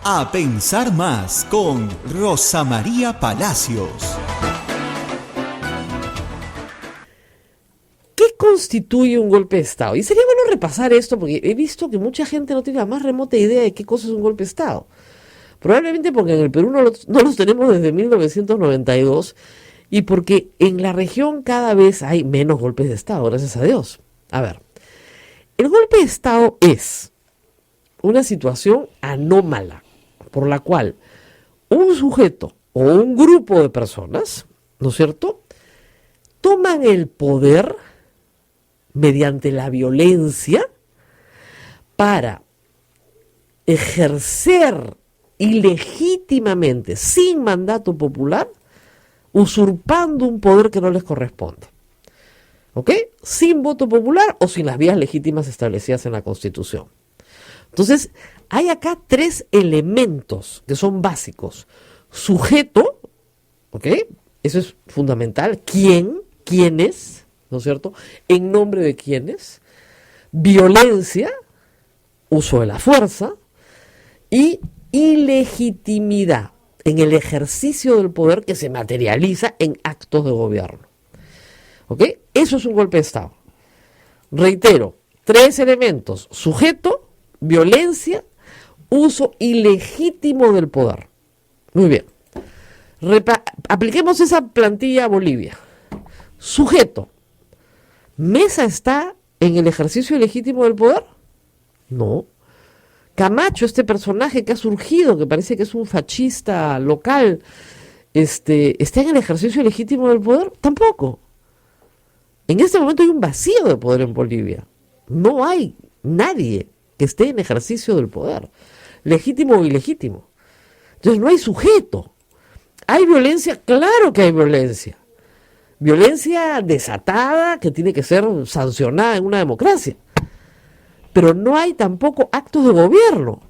A pensar más con Rosa María Palacios. ¿Qué constituye un golpe de Estado? Y sería bueno repasar esto porque he visto que mucha gente no tiene la más remota idea de qué cosa es un golpe de Estado. Probablemente porque en el Perú no los tenemos desde 1992 y porque en la región cada vez hay menos golpes de Estado, gracias a Dios. A ver, el golpe de Estado es una situación anómala por la cual un sujeto o un grupo de personas, ¿no es cierto?, toman el poder mediante la violencia para ejercer ilegítimamente, sin mandato popular, usurpando un poder que no les corresponde. ¿Ok? Sin voto popular o sin las vías legítimas establecidas en la Constitución. Entonces, hay acá tres elementos que son básicos. Sujeto, ¿ok? Eso es fundamental. ¿Quiénes? ¿No es cierto? ¿En nombre de quiénes? Violencia, uso de la fuerza y ilegitimidad en el ejercicio del poder que se materializa en actos de gobierno. ¿Ok? Eso es un golpe de Estado. Reitero, tres elementos: sujeto, violencia, uso ilegítimo del poder. Muy bien. Apliquemos esa plantilla a Bolivia. Sujeto. ¿Mesa está en el ejercicio ilegítimo del poder? No. Camacho, este personaje que ha surgido, que parece que es un fascista local, ¿está en el ejercicio ilegítimo del poder? Tampoco. En este momento hay un vacío de poder en Bolivia. No hay nadie que esté en ejercicio del poder, legítimo o ilegítimo. Entonces no hay sujeto. ¿Hay violencia? Claro que hay violencia. Violencia desatada que tiene que ser sancionada en una democracia. Pero no hay tampoco actos de gobierno.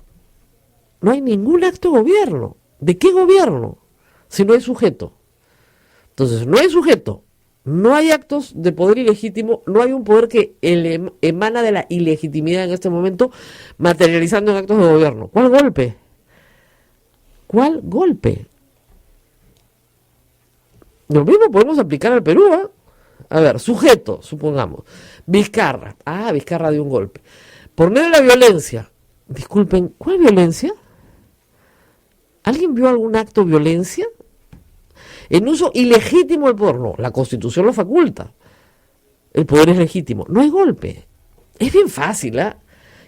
No hay ningún acto de gobierno. ¿De qué gobierno? Si no hay sujeto. Entonces, no hay sujeto, no hay actos de poder ilegítimo, no hay un poder que emana de la ilegitimidad en este momento, materializando en actos de gobierno. ¿Cuál golpe? ¿Cuál golpe? Lo mismo podemos aplicar al Perú, ¿eh? A ver, sujeto, supongamos. Vizcarra. Vizcarra dio un golpe. Por medio de la violencia. Disculpen, ¿cuál violencia? ¿Alguien vio algún acto de violencia? En uso ilegítimo del poder. No, la Constitución lo faculta. El poder es legítimo. No hay golpe. Es bien fácil, ¿eh?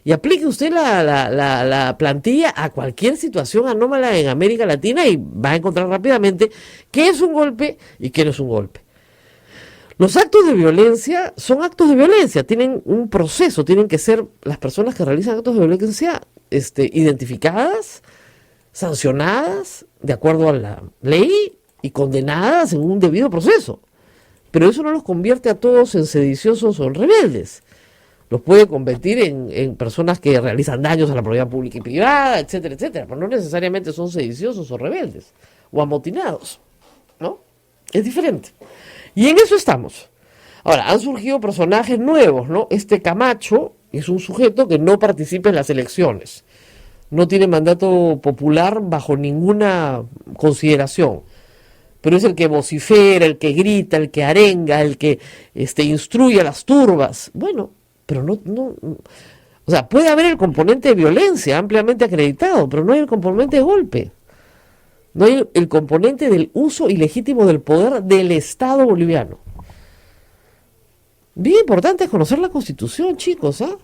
Y aplique usted la plantilla a cualquier situación anómala en América Latina y va a encontrar rápidamente qué es un golpe y qué no es un golpe. Los actos de violencia son actos de violencia, tienen un proceso, tienen que ser las personas que realizan actos de violencia identificadas, sancionadas de acuerdo a la ley y condenadas en un debido proceso. Pero eso no los convierte a todos en sediciosos o en rebeldes. Los puede convertir en personas que realizan daños a la propiedad pública y privada, etcétera, etcétera. Pero no necesariamente son sediciosos o rebeldes o amotinados, ¿no? Es diferente. Y en eso estamos. Ahora, han surgido personajes nuevos, ¿no? Este Camacho es un sujeto que no participa en las elecciones. No tiene mandato popular bajo ninguna consideración. Pero es el que vocifera, el que grita, el que arenga, el que instruye a las turbas. Bueno, pero no, o sea, puede haber el componente de violencia ampliamente acreditado, pero no hay el componente de golpe. No hay el componente del uso ilegítimo del poder del Estado boliviano. Bien importante es conocer la Constitución, chicos, ¿ah?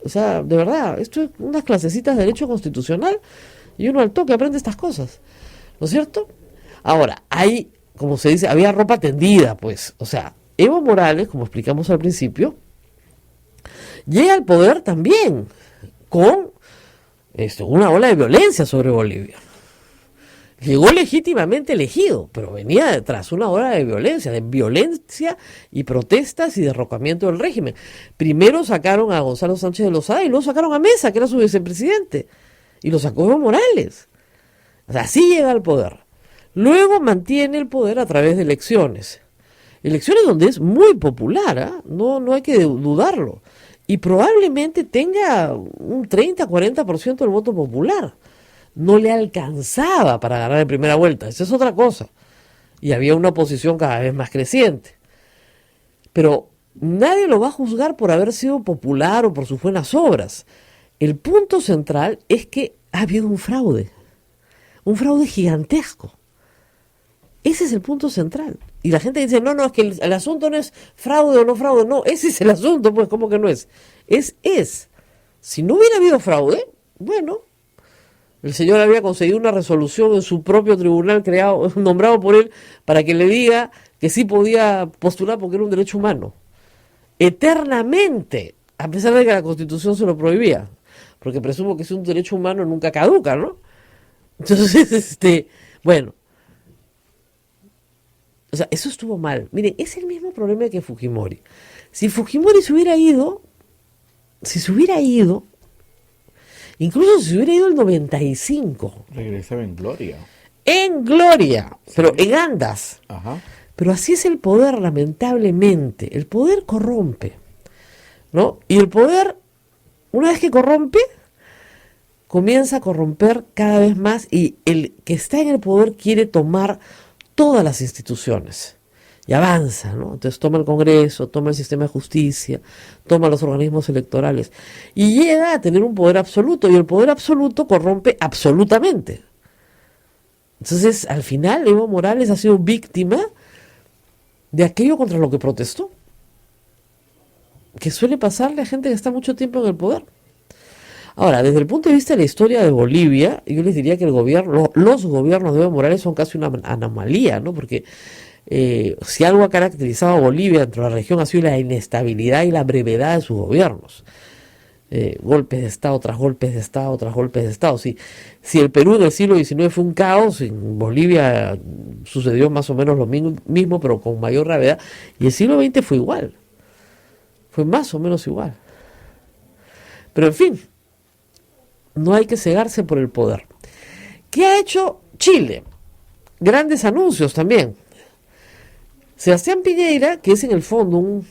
O sea, de verdad, esto es unas clasecitas de derecho constitucional y uno al toque aprende estas cosas, ¿no es cierto? Ahora, hay, como se dice, había ropa tendida, pues. O sea, Evo Morales, como explicamos al principio, llega al poder también con una ola de violencia sobre Bolivia. Llegó legítimamente elegido, pero venía detrás una ola de violencia y protestas y derrocamiento del régimen. Primero sacaron a Gonzalo Sánchez de Lozada y luego sacaron a Mesa, que era su vicepresidente, y lo sacó Evo Morales. O sea, así llega al poder. Luego mantiene el poder a través de elecciones. Elecciones donde es muy popular, ¿eh? No hay que dudarlo. Y probablemente tenga un 30-40% del voto popular. no le alcanzaba para ganar en primera vuelta. Esa es otra cosa. Y había una oposición cada vez más creciente. Pero nadie lo va a juzgar por haber sido popular o por sus buenas obras. El punto central es que ha habido un fraude gigantesco. Ese es el punto central. Y la gente dice, no, es que el asunto no es fraude o no fraude. No, ese es el asunto, pues, ¿cómo que no es? Es. Si no hubiera habido fraude, bueno, el señor había conseguido una resolución en su propio tribunal nombrado por él, para que le diga que sí podía postular porque era un derecho humano. Eternamente, a pesar de que la Constitución se lo prohibía. Porque presumo que es un derecho humano nunca caduca, ¿no? Entonces, bueno. O sea, eso estuvo mal. Miren, es el mismo problema que Fujimori. Si Fujimori se hubiera ido, incluso si se hubiera ido el 95. Regresaba en gloria. En gloria, sí. Pero en andas. Ajá. Pero así es el poder, lamentablemente. El poder corrompe, ¿no? Y el poder, una vez que corrompe, comienza a corromper cada vez más y el que está en el poder quiere tomar todas las instituciones y avanza, ¿no? Entonces toma el Congreso, toma el sistema de justicia, toma los organismos electorales y llega a tener un poder absoluto y el poder absoluto corrompe absolutamente. Entonces, al final, Evo Morales ha sido víctima de aquello contra lo que protestó, que suele pasarle a gente que está mucho tiempo en el poder. Ahora, desde el punto de vista de la historia de Bolivia, yo les diría que los gobiernos de Evo Morales son casi una anomalía, ¿no? Porque si algo ha caracterizado a Bolivia dentro de la región ha sido la inestabilidad y la brevedad de sus gobiernos. Golpes de Estado tras golpes de Estado tras golpes de Estado. Si el Perú del siglo XIX fue un caos, en Bolivia sucedió más o menos lo mismo, pero con mayor gravedad. Y el siglo XX fue igual. Fue más o menos igual. Pero en fin, no hay que cegarse por el poder. ¿Qué ha hecho Chile? Grandes anuncios también. Sebastián Piñera, que es en el fondo un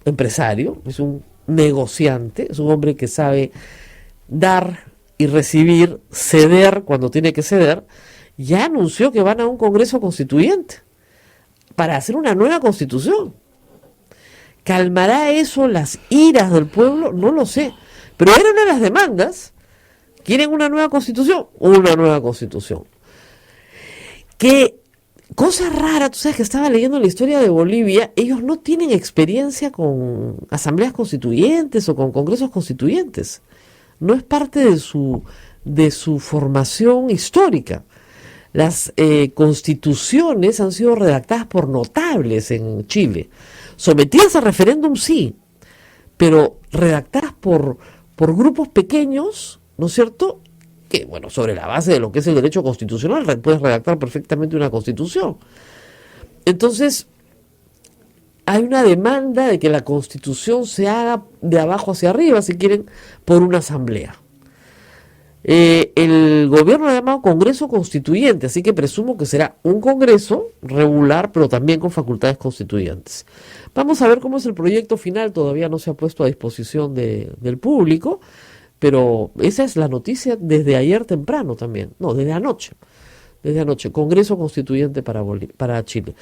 empresario, es un negociante, es un hombre que sabe dar y recibir, ceder cuando tiene que ceder, ya anunció que van a un Congreso Constituyente para hacer una nueva Constitución. ¿Calmará eso las iras del pueblo? No lo sé. Pero era una de las demandas. ¿Quieren una nueva Constitución? Una nueva Constitución. ¿Qué cosa rara? Tú sabes que estaba leyendo la historia de Bolivia. Ellos no tienen experiencia con asambleas constituyentes o con congresos constituyentes. No es parte de su formación histórica. Las constituciones han sido redactadas por notables en Chile. Sometidas a referéndum, sí, pero redactadas por grupos pequeños, ¿no es cierto? Que, bueno, sobre la base de lo que es el derecho constitucional, puedes redactar perfectamente una constitución. Entonces, hay una demanda de que la constitución se haga de abajo hacia arriba, si quieren, por una asamblea. El gobierno ha llamado Congreso Constituyente, así que presumo que será un Congreso regular, pero también con facultades constituyentes. Vamos a ver cómo es el proyecto final, todavía no se ha puesto a disposición del público, pero esa es la noticia desde ayer temprano también, no, desde anoche, Congreso Constituyente para Chile.